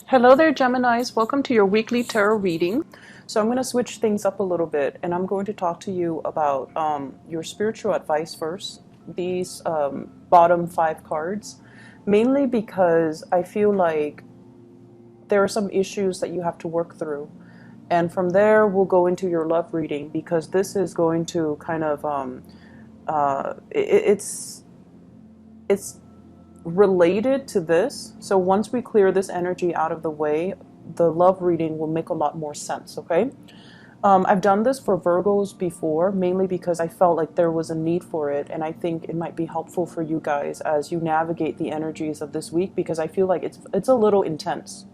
Hello there, Geminis. Welcome to your weekly tarot reading. So I'm going to switch things up a little bit, and I'm going to talk to you about your spiritual advice first. These bottom 5 cards, mainly because I feel like there are some issues that you have to work through. And from there, we'll go into your love reading, because this is going to kind of, it's related to this. So once we clear this energy out of the way, the love reading will make a lot more sense, okay? I've done this for Virgos before, mainly because I felt like there was a need for it, and I think it might be helpful for you guys as you navigate the energies of this week, because I feel like it's a little intense.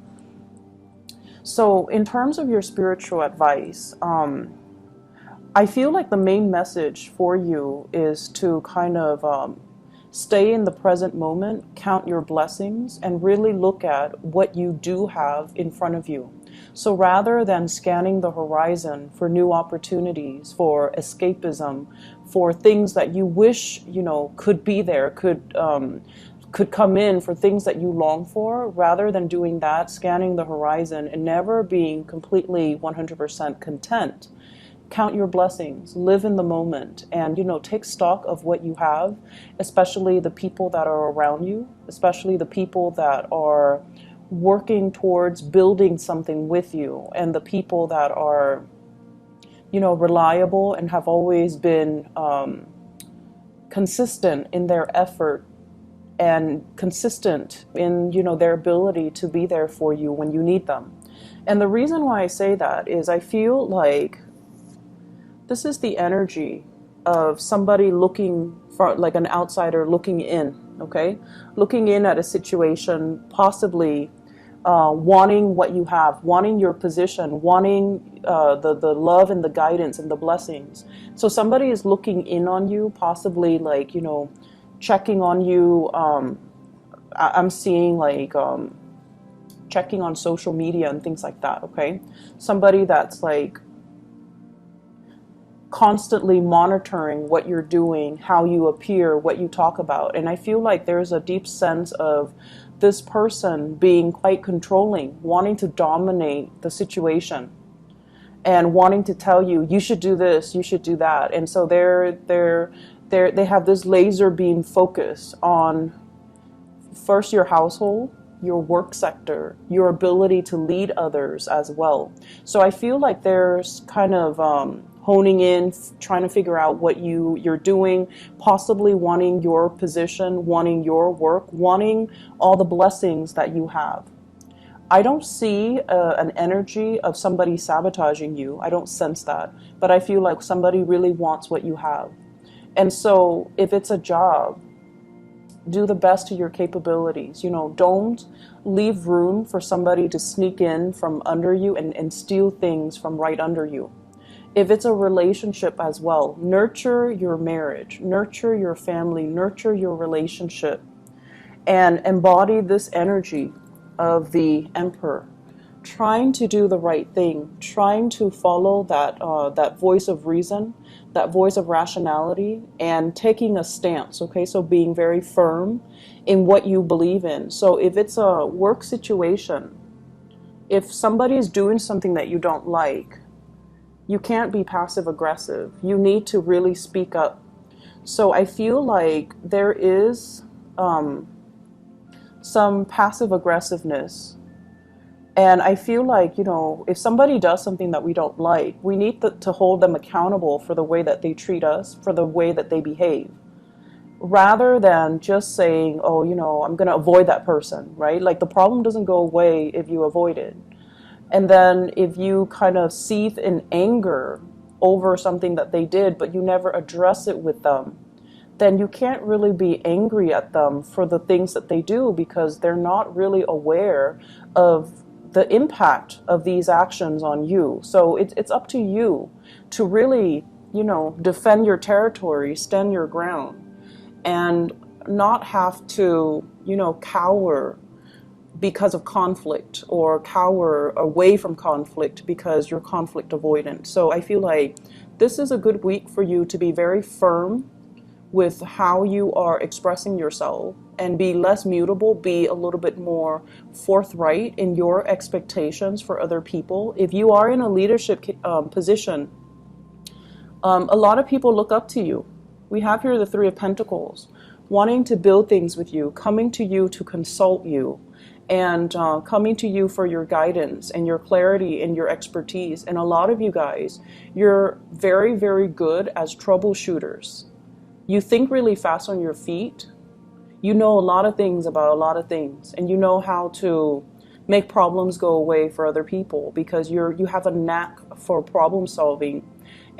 So in terms of your spiritual advice, I feel like the main message for you is to kind of stay in the present moment, count your blessings, and really look at what you do have in front of you. So rather than scanning the horizon for new opportunities, for escapism, for things that you wish, could be there, could come in, for things that you long for, rather than doing that, scanning the horizon and never being completely 100% content, count your blessings, live in the moment, and take stock of what you have, especially the people that are around you, especially the people that are working towards building something with you, and the people that are reliable and have always been consistent in their effort and consistent in their ability to be there for you when you need them. And the reason why I say that is I feel like this is the energy of somebody looking for, like an outsider looking in, okay? Looking in at a situation, possibly wanting what you have, wanting your position, wanting the love and the guidance and the blessings. So somebody is looking in on you, possibly like, checking on you. I'm seeing like checking on social media and things like that, okay? Somebody that's like constantly monitoring what you're doing, how you appear, what you talk about. And I feel like there's a deep sense of this person being quite controlling, wanting to dominate the situation and wanting to tell you, you should do this, you should do that. And so they have this laser beam focus on first your household, your work sector, your ability to lead others as well. So I feel like there's kind of honing in, trying to figure out what you're doing, possibly wanting your position, wanting your work, wanting all the blessings that you have. I don't see an energy of somebody sabotaging you. I don't sense that. But I feel like somebody really wants what you have. And so if it's a job, do the best to your capabilities. Don't leave room for somebody to sneak in from under you and steal things from right under you. If it's a relationship as well, nurture your marriage, nurture your family, nurture your relationship, and embody this energy of the Emperor, trying to do the right thing, trying to follow that voice of reason, that voice of rationality, and taking a stance, okay? So being very firm in what you believe in. So if it's a work situation, if somebody is doing something that you don't like, you can't be passive aggressive. You need to really speak up. So I feel like there is some passive aggressiveness. And I feel like, if somebody does something that we don't like, we need to hold them accountable for the way that they treat us, for the way that they behave, rather than just saying, oh, I'm going to avoid that person, right? Like the problem doesn't go away if you avoid it. And then if you kind of seethe in anger over something that they did, but you never address it with them, then you can't really be angry at them for the things that they do, because they're not really aware of the impact of these actions on you. So it's up to you to really, defend your territory, stand your ground, and not have to, cower because of conflict, or cower away from conflict because you're conflict avoidant. So I feel like this is a good week for you to be very firm with how you are expressing yourself, and be less mutable, be a little bit more forthright in your expectations for other people. If you are in a leadership position, a lot of people look up to you. We have here the Three of Pentacles, wanting to build things with you, coming to you to consult you, and coming to you for your guidance and your clarity and your expertise. And a lot of you guys, you're very, very good as troubleshooters. You think really fast on your feet. You know a lot of things about a lot of things, and you know how to make problems go away for other people, because you have a knack for problem solving,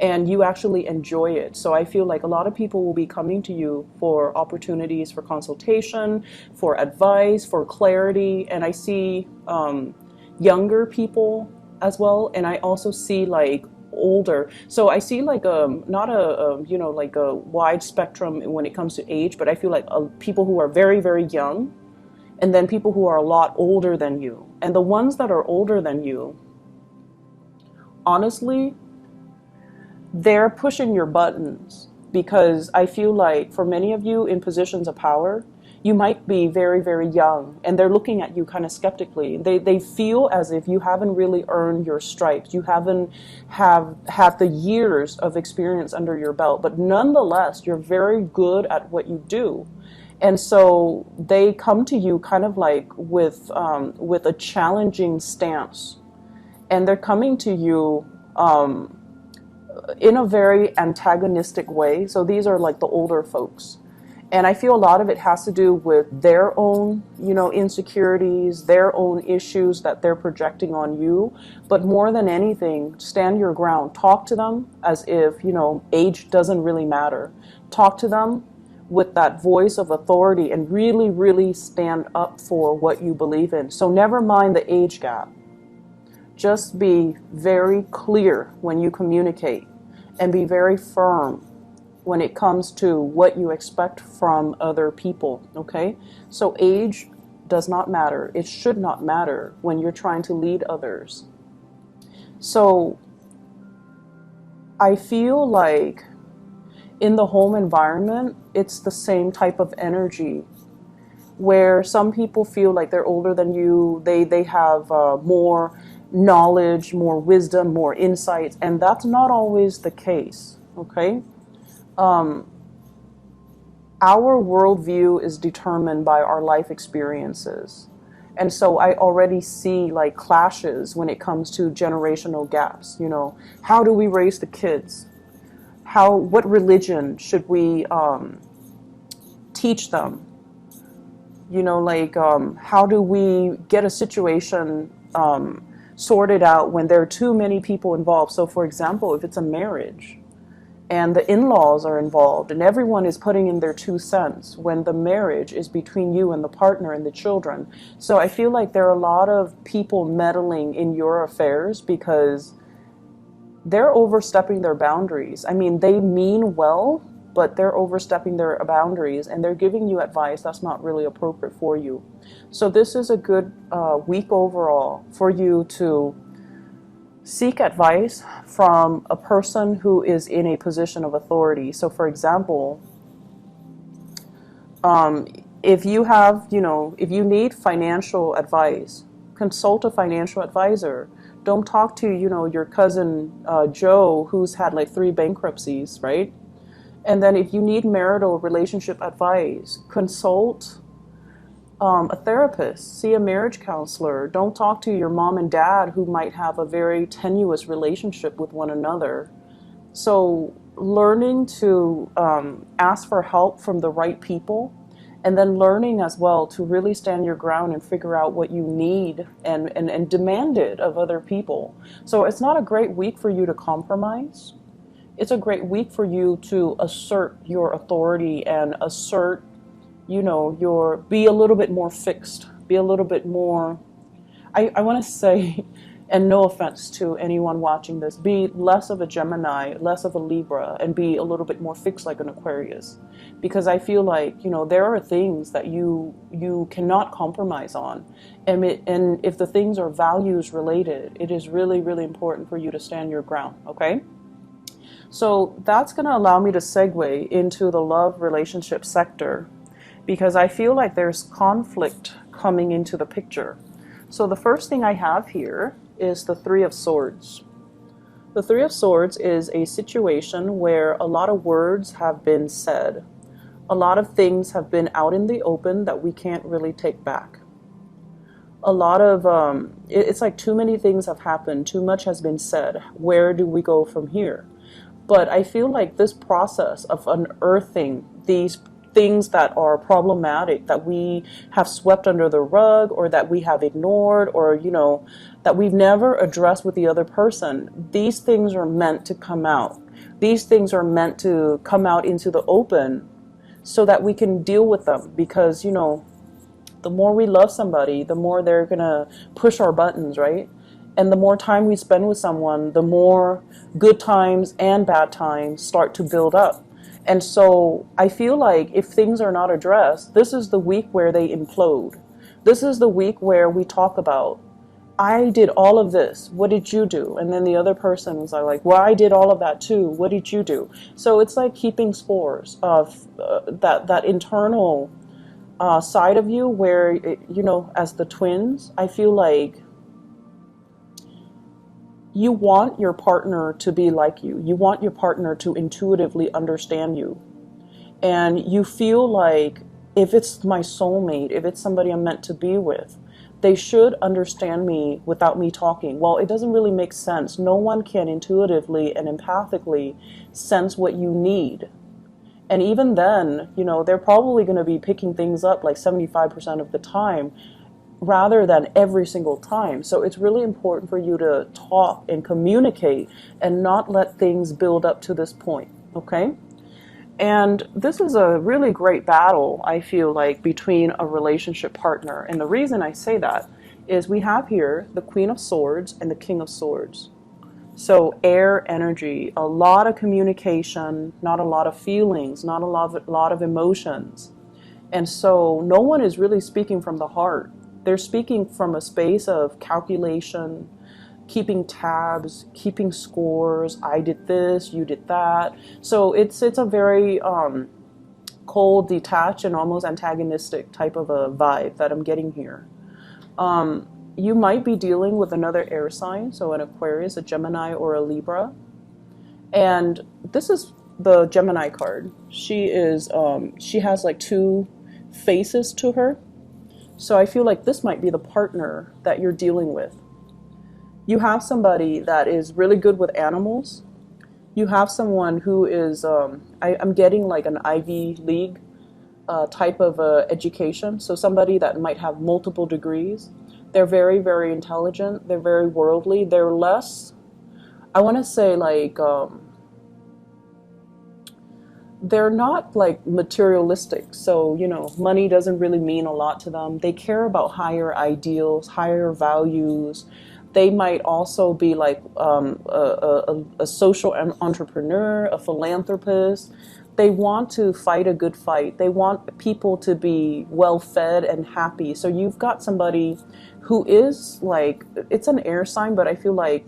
and you actually enjoy it. So I feel like a lot of people will be coming to you for opportunities for consultation, for advice, for clarity. And I see younger people as well, and I also see like older. So I see like not a you know, like a wide spectrum when it comes to age, but I feel like people who are very, very young, and then people who are a lot older than you. And the ones that are older than you, honestly, they're pushing your buttons, because I feel like for many of you in positions of power, you might be very, very young, and they're looking at you kind of skeptically. They feel as if you haven't really earned your stripes. You haven't had the years of experience under your belt, but nonetheless, you're very good at what you do. And so they come to you kind of like with a challenging stance, and they're coming to you in a very antagonistic way. So these are like the older folks. And I feel a lot of it has to do with their own, you know, insecurities, their own issues that they're projecting on you. But more than anything, stand your ground. Talk to them as if, you know, age doesn't really matter. Talk to them with that voice of authority, and really, really stand up for what you believe in. So never mind the age gap. Just be very clear when you communicate, and be very firm when it comes to what you expect from other people, okay? So age does not matter. It should not matter when you're trying to lead others. So I feel like in the home environment, it's the same type of energy, where some people feel like they're older than you. They have more knowledge, more wisdom, more insights, and that's not always the case, okay? Our worldview is determined by our life experiences. And so I already see like clashes when it comes to generational gaps. You know, how do we raise the kids? What religion should we teach them? You know, like how do we get a situation sorted out when there are too many people involved? So for example, if it's a marriage and the in-laws are involved and everyone is putting in their 2 cents, when the marriage is between you and the partner and the children. So I feel like there are a lot of people meddling in your affairs because they're overstepping their boundaries. I mean, they mean well, but they're overstepping their boundaries, and they're giving you advice that's not really appropriate for you. So this is a good week overall for you to seek advice from a person who is in a position of authority. So for example, if you have, you know, if you need financial advice, consult a financial advisor. Don't talk to, you know, your cousin Joe, who's had like 3 bankruptcies, right? And then if you need marital relationship advice, consult a therapist, see a marriage counselor. Don't talk to your mom and dad who might have a very tenuous relationship with one another. So learning to ask for help from the right people, and then learning as well to really stand your ground and figure out what you need and demand it of other people. So it's not a great week for you to compromise. It's a great week for you to assert your authority and assert, you know, be a little bit more fixed, be a little bit more, I want to say, and no offense to anyone watching this, be less of a Gemini, less of a Libra, and be a little bit more fixed like an Aquarius. Because I feel like, you know, there are things that you cannot compromise on. And if the things are values related, it is really, really important for you to stand your ground, okay? So that's going to allow me to segue into the love relationship sector, because I feel like there's conflict coming into the picture. So the first thing I have here is the Three of Swords. The Three of Swords is a situation where a lot of words have been said. A lot of things have been out in the open that we can't really take back. A lot of, it's like too many things have happened, too much has been said. Where do we go from here? But I feel like this process of unearthing these things that are problematic, that we have swept under the rug, or that we have ignored, or, you know, that we've never addressed with the other person, these things are meant to come out. These things are meant to come out into the open so that we can deal with them. Because, you know, the more we love somebody, the more they're gonna push our buttons, right? And the more time we spend with someone, the more good times and bad times start to build up. And so I feel like if things are not addressed, this is the week where they implode. This is the week where we talk about, I did all of this, what did you do? And then the other person was like, well, I did all of that too, what did you do? So it's like keeping scores of that internal side of you where, you know, as the twins, I feel like you want your partner to be like you. You want your partner to intuitively understand you. And you feel like if it's my soulmate, if it's somebody I'm meant to be with, they should understand me without me talking. Well, it doesn't really make sense. No one can intuitively and empathically sense what you need. And even then, you know, they're probably going to be picking things up like 75% of the time, rather than every single time. So it's really important for you to talk and communicate and not let things build up to this point, okay? And this is a really great battle, I feel like, between a relationship partner. And the reason I say that is we have here the Queen of Swords and the King of Swords. So air energy, a lot of communication, not a lot of feelings, not a lot of emotions. And so no one is really speaking from the heart. They're speaking from a space of calculation, keeping tabs, keeping scores. I did this, you did that. So it's a very cold, detached, and almost antagonistic type of a vibe that I'm getting here. You might be dealing with another air sign, so an Aquarius, a Gemini, or a Libra. And this is the Gemini card. She has like two faces to her. So I feel like this might be the partner that you're dealing with. You have somebody that is really good with animals. You have someone who is, I'm getting like an Ivy League type of education. So somebody that might have multiple degrees. They're very, very intelligent. They're very worldly. They're less, I want to say like, they're not like materialistic. So, you know, money doesn't really mean a lot to them. They care about higher ideals, higher values. They might also be like a social entrepreneur, a philanthropist. They want to fight a good fight. They want people to be well fed and happy. So you've got somebody who is like, it's an air sign, but I feel like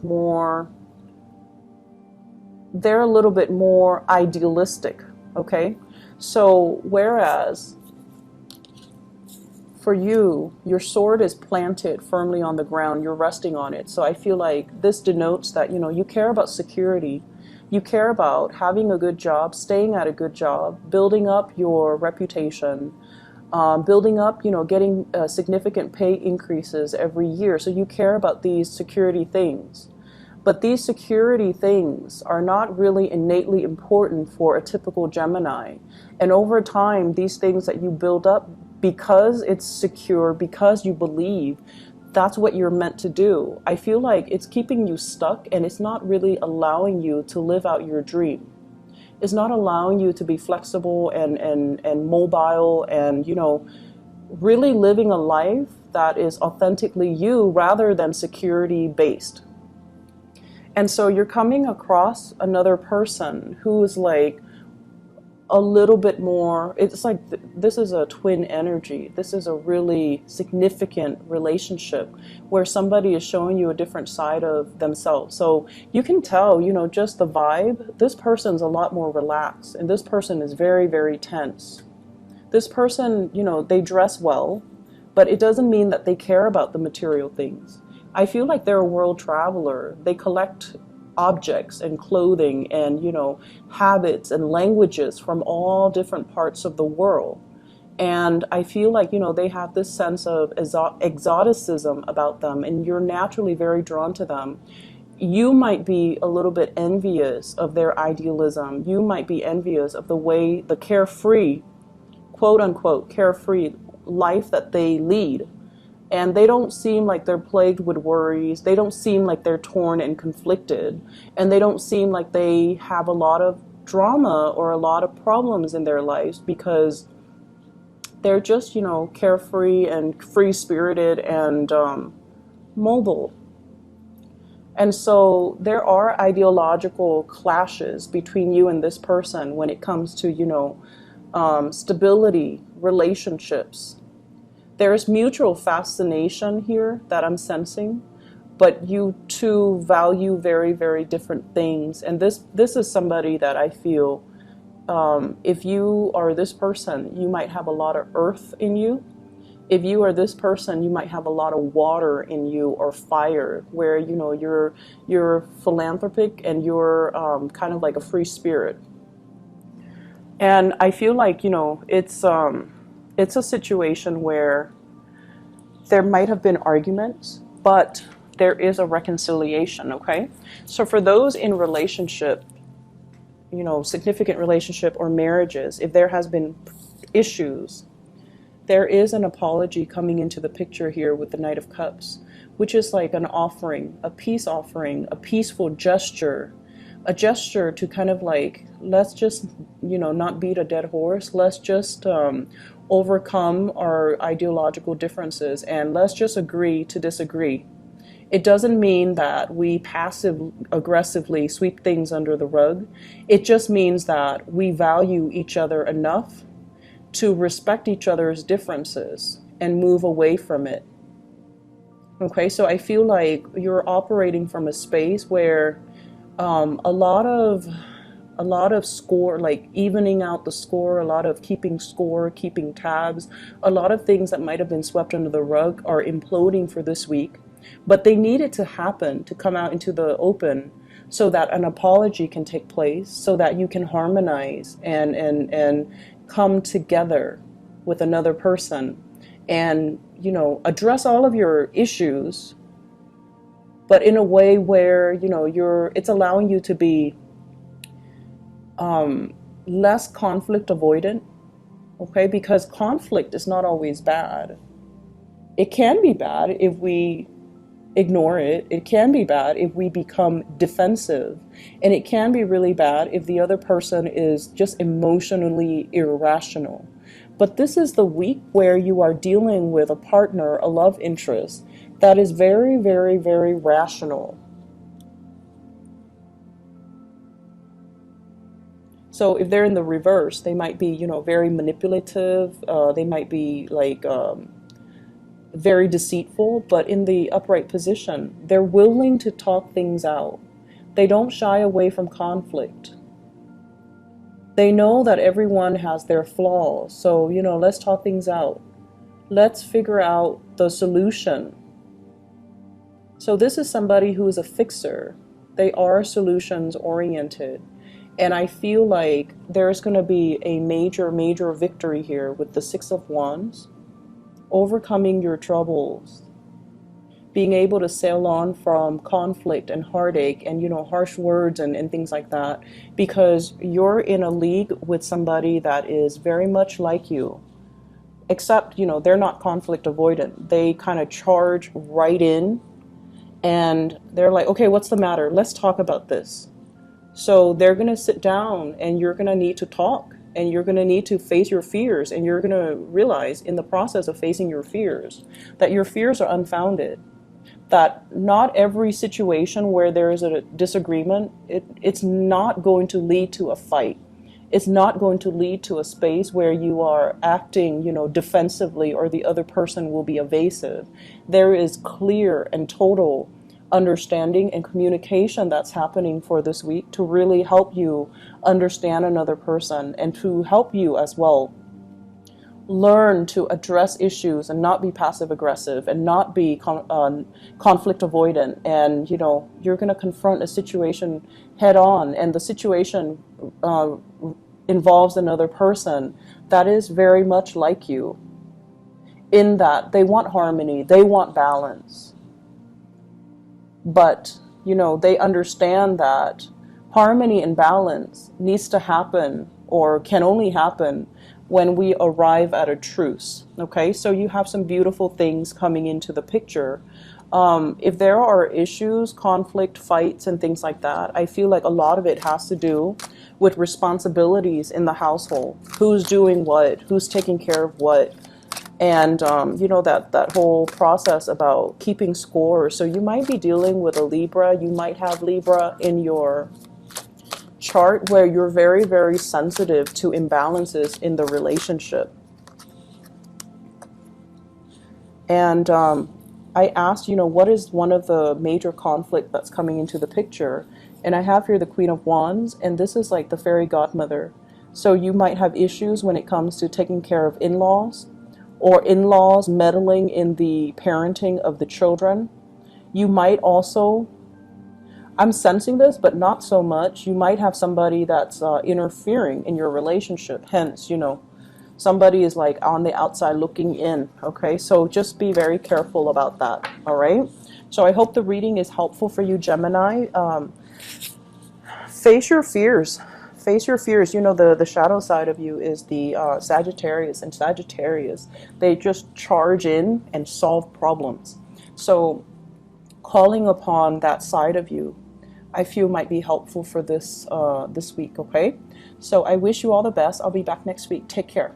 they're a little bit more idealistic. Okay, so whereas for you, your sword is planted firmly on the ground, you're resting on it. So I feel like this denotes that, you know, you care about security, you care about having a good job, staying at a good job, building up your reputation, building up, you know, getting significant pay increases every year. So you care about these security things. But these security things are not really innately important for a typical Gemini. And over time, these things that you build up, because it's secure, because you believe, that's what you're meant to do. I feel like it's keeping you stuck, and it's not really allowing you to live out your dream. It's not allowing you to be flexible and mobile and, you know, really living a life that is authentically you rather than security based. And so you're coming across another person who is like a little bit more, it's like this is a twin energy. This is a really significant relationship where somebody is showing you a different side of themselves. So you can tell, you know, just the vibe, this person's a lot more relaxed, and this person is very, very tense. This person, you know, they dress well, but it doesn't mean that they care about the material things. I feel like they're a world traveler. They collect objects and clothing and, you know, habits and languages from all different parts of the world. And I feel like, you know, they have this sense of exoticism about them, and you're naturally very drawn to them. You might be a little bit envious of their idealism. You might be envious of the way, the carefree, quote unquote, carefree life that they lead. And they don't seem like they're plagued with worries. They don't seem like they're torn and conflicted. And they don't seem like they have a lot of drama or a lot of problems in their lives, because they're just, you know, carefree and free-spirited and mobile. And so there are ideological clashes between you and this person when it comes to, you know, stability, relationships. There's mutual fascination here that I'm sensing, but you two value very, very different things. And this is somebody that I feel, if you are this person, you might have a lot of earth in you. If you are this person, you might have a lot of water in you, or fire, where, you know, you're philanthropic and you're kind of like a free spirit. And I feel like, you know, it's a situation where there might have been arguments, but there is a reconciliation, okay? So for those in relationship, you know, significant relationship or marriages, if there has been issues, there is an apology coming into the picture here with the Knight of Cups, which is like an offering, a peace offering, a peaceful gesture, a gesture to kind of like, let's just, you know, not beat a dead horse. Let's just overcome our ideological differences, and let's just agree to disagree. It doesn't mean that we passive-aggressively sweep things under the rug. It just means that we value each other enough to respect each other's differences and move away from it. Okay, so I feel like you're operating from a space where a lot of score, like evening out the score, a lot of keeping score, keeping tabs, a lot of things that might have been swept under the rug are imploding for this week. But they need it to happen, to come out into the open, so that an apology can take place, so that you can harmonize and come together with another person and, you know, address all of your issues, but in a way where, you know, it's allowing you to be less conflict avoidant, okay? Because conflict is not always bad. It can be bad if we ignore it. It can be bad if we become defensive. And it can be really bad if the other person is just emotionally irrational. But this is the week where you are dealing with a partner, a love interest, that is very, very, very rational. So if they're in the reverse, they might be, you know, very manipulative. They might be like very deceitful. But in the upright position, they're willing to talk things out. They don't shy away from conflict. They know that everyone has their flaws. So, you know, let's talk things out. Let's figure out the solution. So this is somebody who is a fixer. They are solutions oriented. And I feel like there's going to be a major, major victory here with the Six of Wands, overcoming your troubles, being able to sail on from conflict and heartache and, you know, harsh words and things like that, because you're in a league with somebody that is very much like you, except, you know, they're not conflict avoidant. They kind of charge right in and they're like, okay, what's the matter? Let's talk about this. So they're going to sit down and you're going to need to talk, and you're going to need to face your fears, and you're going to realize in the process of facing your fears that your fears are unfounded, that not every situation where there is a disagreement, it's not going to lead to a fight. it's not going to lead to a space where you are acting, defensively, or the other person will be evasive. There is clear and total understanding and communication that's happening for this week to really help you understand another person, and to help you as well learn to address issues and not be passive aggressive and not be conflict avoidant. And you're going to confront a situation head on, and the situation involves another person that is very much like you, in that they want harmony, they want balance, but they understand that harmony and balance needs to happen, or can only happen, when we arrive at a truce. Okay, so you have some beautiful things coming into the picture. If there are issues, conflict, fights, and things like that, I feel like a lot of it has to do with responsibilities in the household. Who's doing what? Who's taking care of what? And that whole process about keeping score. So you might be dealing with a Libra. You might have Libra in your chart, where you're very, very sensitive to imbalances in the relationship. And I asked, what is one of the major conflict that's coming into the picture? And I have here the Queen of Wands, and this is like the fairy godmother. So you might have issues when it comes to taking care of in-laws, or in-laws meddling in the parenting of the children. You might also, I'm sensing this, but not so much, you might have somebody that's interfering in your relationship. Hence, somebody is like on the outside looking in. Okay, so just be very careful about that. All right, so I hope the reading is helpful for you, Gemini. Face your fears. Face your fears. The shadow side of you is the Sagittarius, and Sagittarius, they just charge in and solve problems. So calling upon that side of you, I feel, might be helpful for this week. Okay, so I wish you all the best. I'll be back next week. Take care.